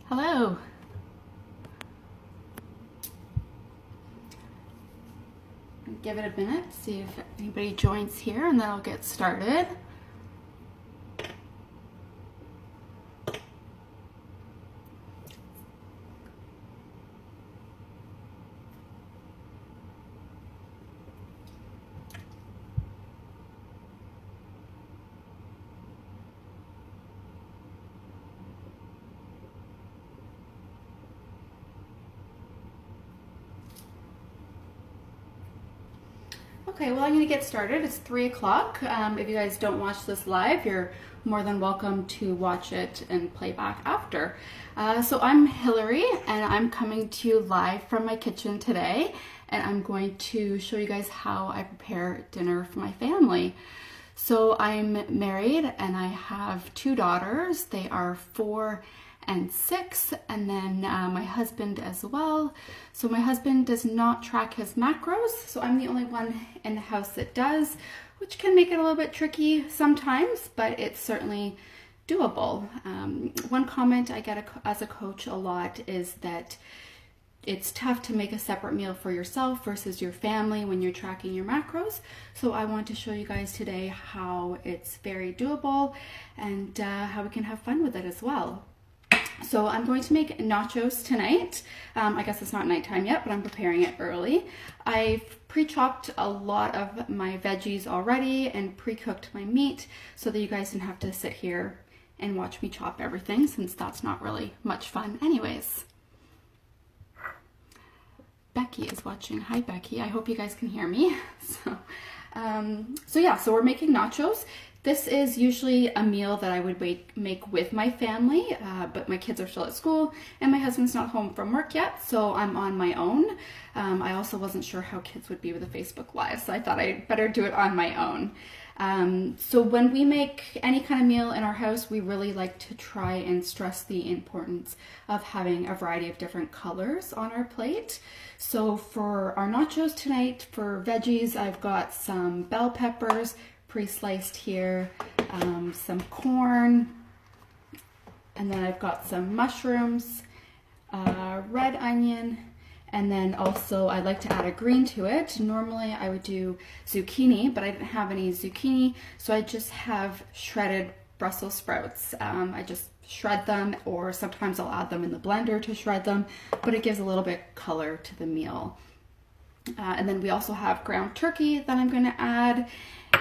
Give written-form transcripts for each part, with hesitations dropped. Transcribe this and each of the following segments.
Hello. Give it a minute, see if anybody joins here, and then I'll get started. Okay, well, I'm going to get started. It's 3 o'clock. If you guys don't watch this live, you're more than welcome to watch it and play back after. So I'm Hilary, and I'm coming to you live from my kitchen today, and I'm going to show you guys how I prepare dinner for my family. So I'm married, and I have 2 daughters. They are 4 and 6, and then my husband as well. So my husband does not track his macros, so I'm the only one in the house that does, which can make it a little bit tricky sometimes, but it's certainly doable. One comment I get as a coach a lot is that it's tough to make a separate meal for yourself versus your family when you're tracking your macros. So I want to show you guys today how it's very doable and how we can have fun with it as well. So I'm going to make nachos tonight. I guess it's not nighttime yet, but I'm preparing it early. I've pre-chopped a lot of my veggies already and pre-cooked my meat so that you guys didn't have to sit here and watch me chop everything, since that's not really much fun anyways. Becky is watching. Hi Becky, I hope you guys can hear me. So we're making nachos. This is usually a meal that I would make with my family, but my kids are still at school and my husband's not home from work yet, so I'm on my own. I also wasn't sure how kids would be with a Facebook Live, so I thought I'd better do it on my own. So when we make any kind of meal in our house, we really like to try and stress the importance of having a variety of different colors on our plate. So for our nachos tonight, for veggies, I've got some bell peppers, pre-sliced here, some corn, and then I've got some mushrooms, red onion, and then also I like to add a green to it. Normally I would do zucchini, but I didn't have any zucchini, so I just have shredded Brussels sprouts. I just shred them, or sometimes I'll add them in the blender to shred them, but it gives a little bit color to the meal. And then we also have ground turkey that I'm going to add,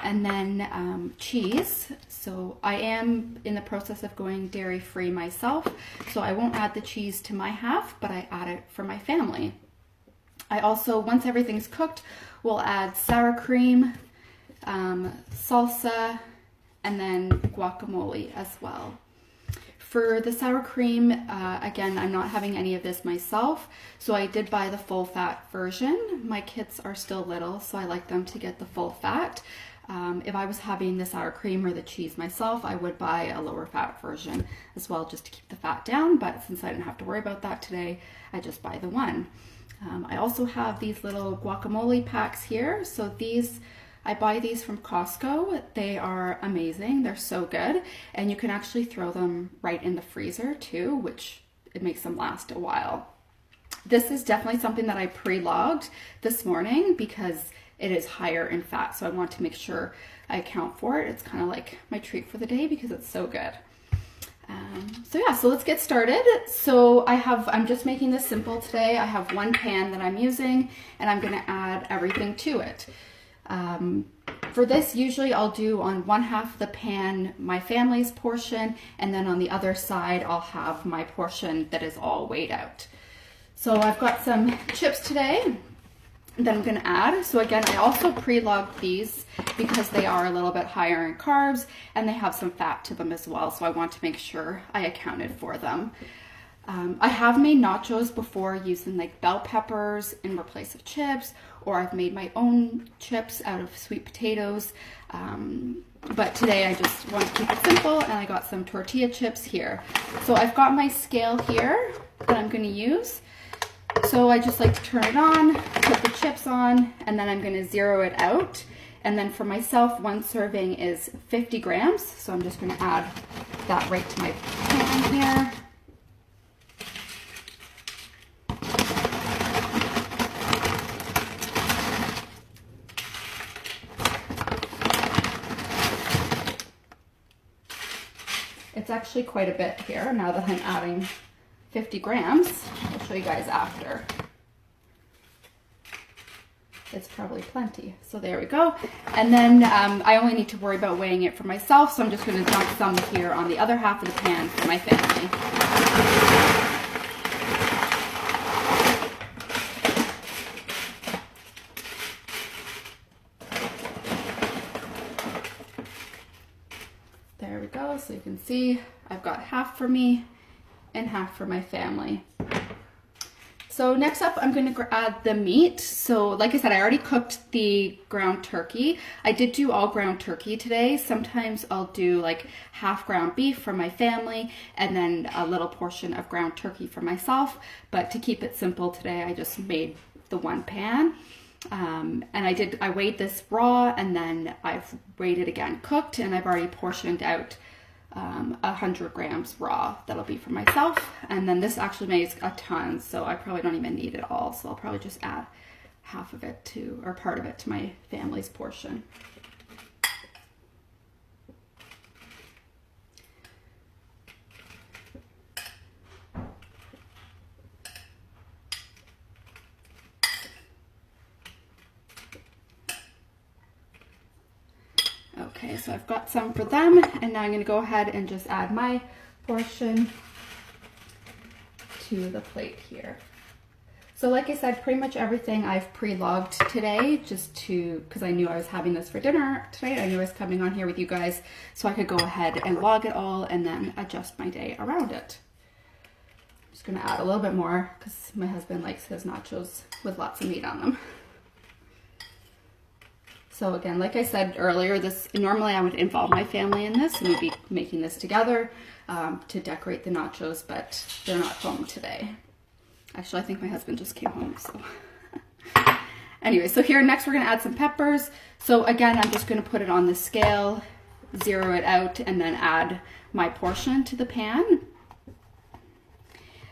and then cheese. So I am in the process of going dairy free myself, so I won't add the cheese to my half, but I add it for my family. I also, once everything's cooked, will add sour cream, salsa, and then guacamole as well. For the sour cream, again, I'm not having any of this myself, so I did buy the full fat version. My kids are still little, so I like them to get the full fat. If I was having the sour cream or the cheese myself, I would buy a lower fat version as well, just to keep the fat down, but since I didn't have to worry about that today, I just buy the one. I also have these little guacamole packs here, so I buy these from Costco. They are amazing. They're so good. And you can actually throw them right in the freezer too, which it makes them last a while. This is definitely something that I pre-logged this morning because it is higher in fat. So I want to make sure I account for it. It's kind of like my treat for the day because it's so good. So let's get started. So I'm just making this simple today. I have one pan that I'm using and I'm gonna add everything to it. For this, usually I'll do on one half of the pan my family's portion, and then on the other side I'll have my portion that is all weighed out. So I've got some chips today that I'm going to add. So again, I also pre-logged these because they are a little bit higher in carbs and they have some fat to them as well, so I want to make sure I accounted for them. I have made nachos before using like bell peppers in replace of chips, or I've made my own chips out of sweet potatoes. But today I just want to keep it simple, and I got some tortilla chips here. So I've got my scale here that I'm going to use. So I just like to turn it on, put the chips on, and then I'm going to zero it out. And then for myself, one serving is 50 grams. So I'm just going to add that right to my pan here. It's actually quite a bit here now that I'm adding 50 grams. I'll show you guys after. It's probably plenty. So there we go. And then I only need to worry about weighing it for myself, so I'm just going to dump some here on the other half of the pan for my family. There we go. So you can see I've got half for me and half for my family. So next up, I'm going to add the meat. So like I said, I already cooked the ground turkey. I did do all ground turkey today. Sometimes I'll do like half ground beef for my family and then a little portion of ground turkey for myself. But to keep it simple today, I just made the one pan. And I weighed this raw, and then I've weighed it again cooked, and I've already portioned out 100 grams raw. That'll be for myself. And then this actually makes a ton, so I probably don't even need it all. So I'll probably just add half of it to, or part of it to my family's portion. Okay, so I've got some for them, and now I'm going to go ahead and just add my portion to the plate here. So like I said, pretty much everything I've pre-logged today, just because I knew I was having this for dinner today. I knew I was coming on here with you guys, so I could go ahead and log it all and then adjust my day around it. I'm just going to add a little bit more because my husband likes his nachos with lots of meat on them. So again, like I said earlier, normally I would involve my family in this, and we'd be making this together to decorate the nachos, but they're not home today. Actually, I think my husband just came home, so. Anyway, so here next we're gonna add some peppers. So again, I'm just gonna put it on the scale, zero it out, and then add my portion to the pan.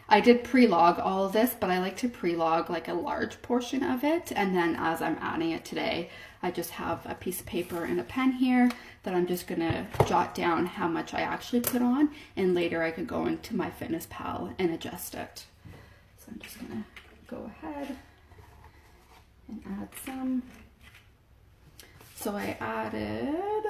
I did pre-log all of this, but I like to pre-log like a large portion of it, and then as I'm adding it today, I just have a piece of paper and a pen here that I'm just gonna jot down how much I actually put on, and later I could go into my MyFitnessPal and adjust it. So I'm just gonna go ahead and add some. So I added,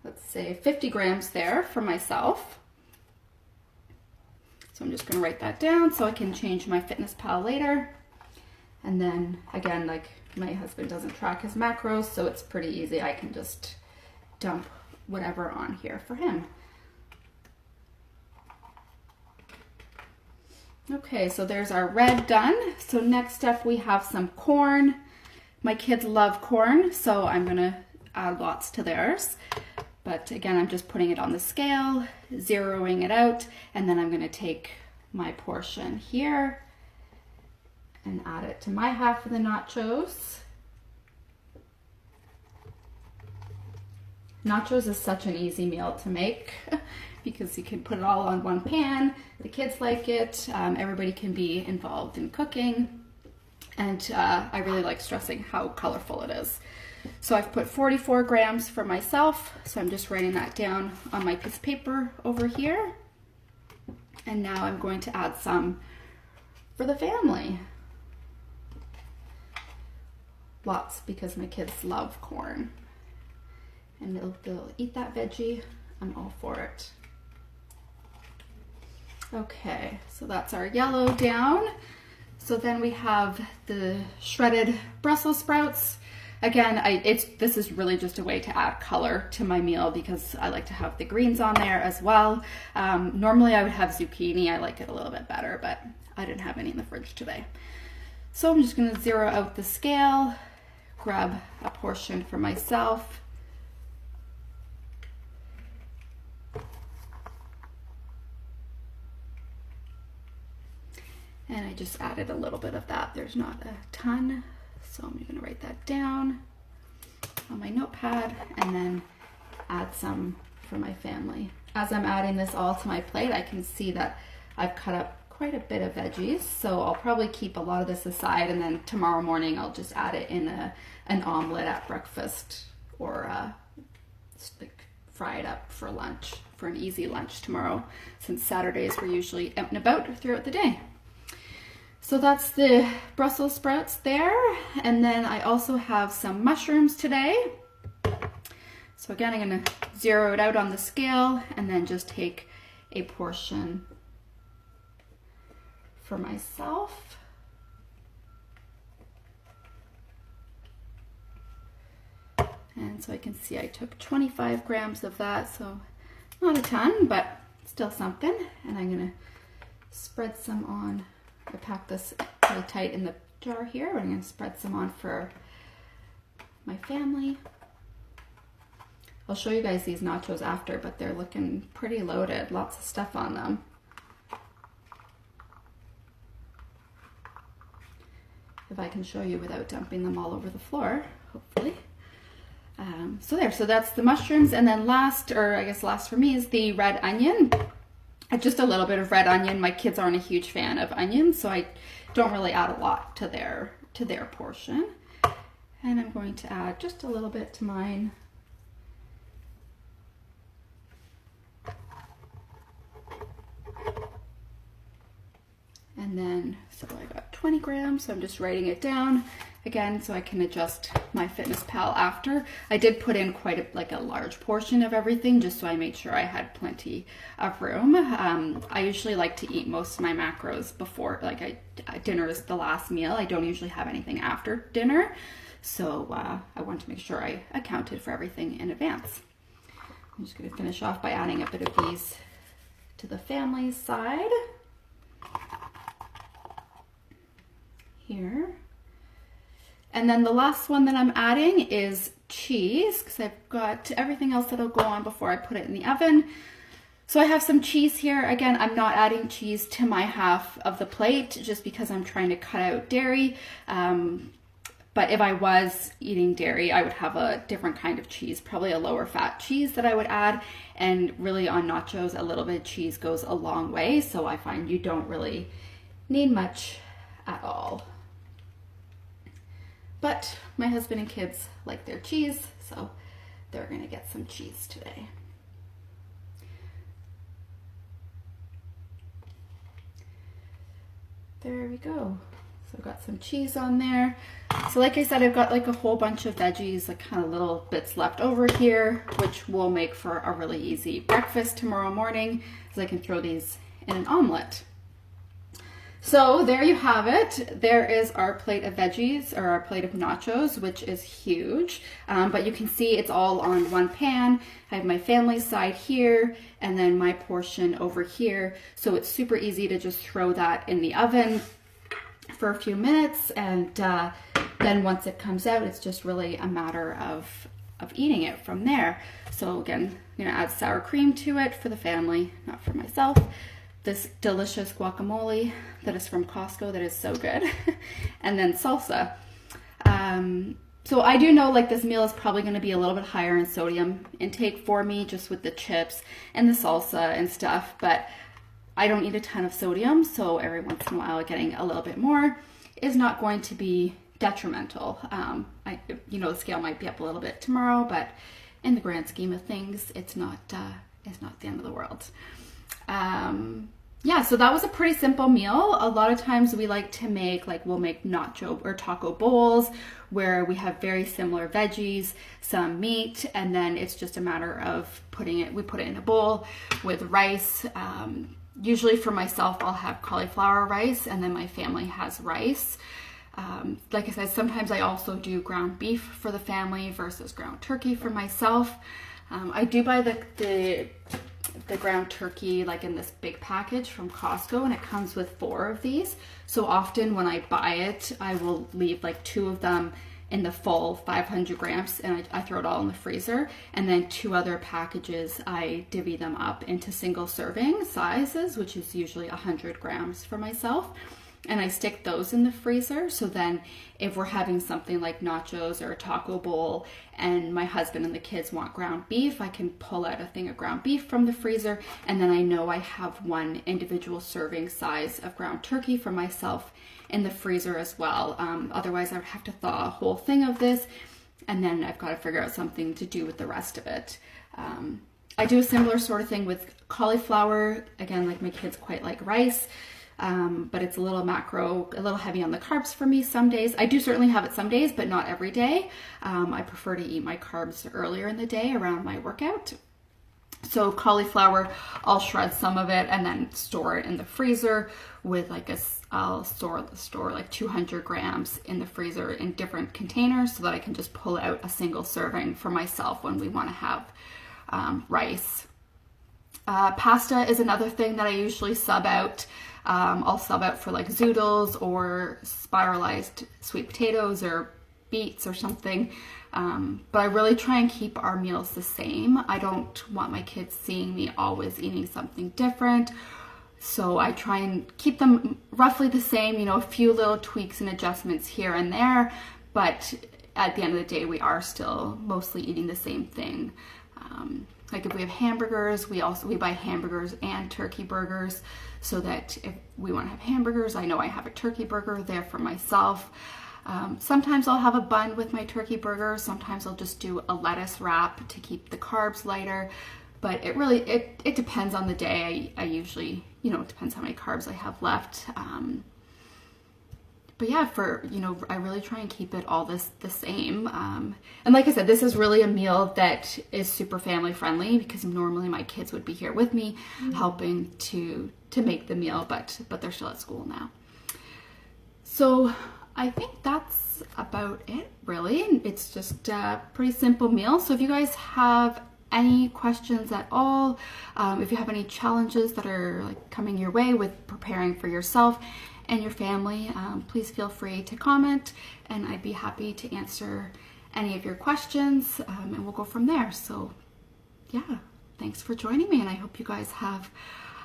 let's say 50 grams there for myself. So I'm just gonna write that down so I can change my MyFitnessPal later. And then again, like my husband doesn't track his macros, so it's pretty easy. I can just dump whatever on here for him. Okay, so there's our red done. So next up we have some corn. My kids love corn, so I'm gonna add lots to theirs. But again, I'm just putting it on the scale, zeroing it out, and then I'm gonna take my portion here and add it to my half of the nachos. Nachos is such an easy meal to make because you can put it all on one pan. The kids like it. Everybody can be involved in cooking. And I really like stressing how colorful it is. So I've put 44 grams for myself. So I'm just writing that down on my piece of paper over here. And now I'm going to add some for the family. Lots, because my kids love corn. And they'll eat that veggie. I'm all for it. Okay, so that's our yellow down. So then we have the shredded Brussels sprouts. Again, this is really just a way to add color to my meal because I like to have the greens on there as well. Normally I would have zucchini. I like it a little bit better, but I didn't have any in the fridge today. So I'm just gonna zero out the scale, grab a portion for myself. And I just added a little bit of that. There's not a ton. So I'm gonna write that down on my notepad and then add some for my family. As I'm adding this all to my plate, I can see that I've cut up quite a bit of veggies. So I'll probably keep a lot of this aside, and then tomorrow morning I'll just add it in an omelet at breakfast, or like fry it up for lunch for an easy lunch tomorrow, since Saturdays we're usually out and about throughout the day. So that's the Brussels sprouts there. And then I also have some mushrooms today. So again, I'm gonna zero it out on the scale and then just take a portion for myself. And so I can see I took 25 grams of that, so not a ton, but still something. And I'm gonna spread some on. I packed this really tight in the jar here, but I'm gonna spread some on for my family. I'll show you guys these nachos after, but they're looking pretty loaded, lots of stuff on them. If I can show you without dumping them all over the floor, hopefully. So that's the mushrooms, and then last for me is the red onion. Just a little bit of red onion. My kids aren't a huge fan of onions, so I don't really add a lot to their portion. And I'm going to add just a little bit to mine. And then, so I got 20 grams, so I'm just writing it down again so I can adjust my FitnessPal after. I did put in quite a large portion of everything just so I made sure I had plenty of room. I usually like to eat most of my macros before, dinner is the last meal. I don't usually have anything after dinner. So I want to make sure I accounted for everything in advance. I'm just gonna finish off by adding a bit of these to the family side. Here. And then the last one that I'm adding is cheese, because I've got everything else that'll go on before I put it in the oven. So I have some cheese here. Again, I'm not adding cheese to my half of the plate just because I'm trying to cut out dairy. But if I was eating dairy, I would have a different kind of cheese, probably a lower fat cheese that I would add. And really on nachos, a little bit of cheese goes a long way. So I find you don't really need much at all. But my husband and kids like their cheese, so they're gonna get some cheese today. There we go. So I've got some cheese on there. So like I said, I've got like a whole bunch of veggies, like kind of little bits left over here, which will make for a really easy breakfast tomorrow morning, as I can throw these in an omelet. So there you have it. There is our plate of veggies, or our plate of nachos, which is huge. But you can see it's all on one pan. I have my family side here and then my portion over here. So it's super easy to just throw that in the oven for a few minutes. And then once it comes out, it's just really a matter of eating it from there. So again, I'm gonna add sour cream to it for the family, not for myself. This delicious guacamole that is from Costco that is so good. And then salsa. So I do know like this meal is probably going to be a little bit higher in sodium intake for me, just with the chips and the salsa and stuff, but I don't eat a ton of sodium, so every once in a while getting a little bit more is not going to be detrimental. The scale might be up a little bit tomorrow, but in the grand scheme of things, it's not the end of the world. Yeah, so that was a pretty simple meal. A lot of times we like to make, we'll make nacho or taco bowls where we have very similar veggies, some meat, and then it's just a matter of we put it in a bowl with rice. Usually for myself, I'll have cauliflower rice, and then my family has rice. Like I said, sometimes I also do ground beef for the family versus ground turkey for myself. I do buy the ground turkey like in this big package from Costco, and it comes with 4 of these. So often when I buy it, I will leave like 2 of them in the full 500 grams and I throw it all in the freezer. And then 2 other packages, I divvy them up into single serving sizes, which is usually 100 grams for myself. And I stick those in the freezer. So then if we're having something like nachos or a taco bowl and my husband and the kids want ground beef, I can pull out a thing of ground beef from the freezer. And then I know I have 1 individual serving size of ground turkey for myself in the freezer as well. Otherwise I would have to thaw a whole thing of this. And then I've got to figure out something to do with the rest of it. I do a similar sort of thing with cauliflower. Again, like my kids quite like rice, but it's a little heavy on the carbs for me some days. I do certainly have it some days, but not every day. I prefer to eat my carbs earlier in the day around my workout. So cauliflower, I'll shred some of it and then store it in the freezer with I'll store like 200 grams in the freezer in different containers so that I can just pull out a single serving for myself when we want to have rice. Pasta is another thing that I usually sub out. I'll sub out for like zoodles or spiralized sweet potatoes or beets or something. But I really try and keep our meals the same. I don't want my kids seeing me always eating something different. So I try and keep them roughly the same, a few little tweaks and adjustments here and there. But at the end of the day, we are still mostly eating the same thing. Like if we have hamburgers, we buy hamburgers and turkey burgers so that if we want to have hamburgers, I know I have a turkey burger there for myself. Sometimes I'll have a bun with my turkey burger. Sometimes I'll just do a lettuce wrap to keep the carbs lighter. But it depends on the day. I usually, it depends how many carbs I have left. But yeah, I really try and keep it all the same. And like I said, this is really a meal that is super family friendly because normally my kids would be here with me helping to make the meal, but they're still at school now. So I think that's about it, really. It's just a pretty simple meal. So if you guys have any questions at all, if you have any challenges that are like coming your way with preparing for yourself and your family, please feel free to comment and I'd be happy to answer any of your questions, and we'll go from there. So yeah, thanks for joining me and I hope you guys have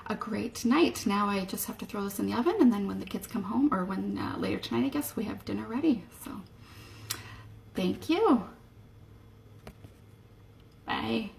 a great night. Now I just have to throw this in the oven and then when the kids come home, or when later tonight, I guess, we have dinner ready. So thank you. Bye.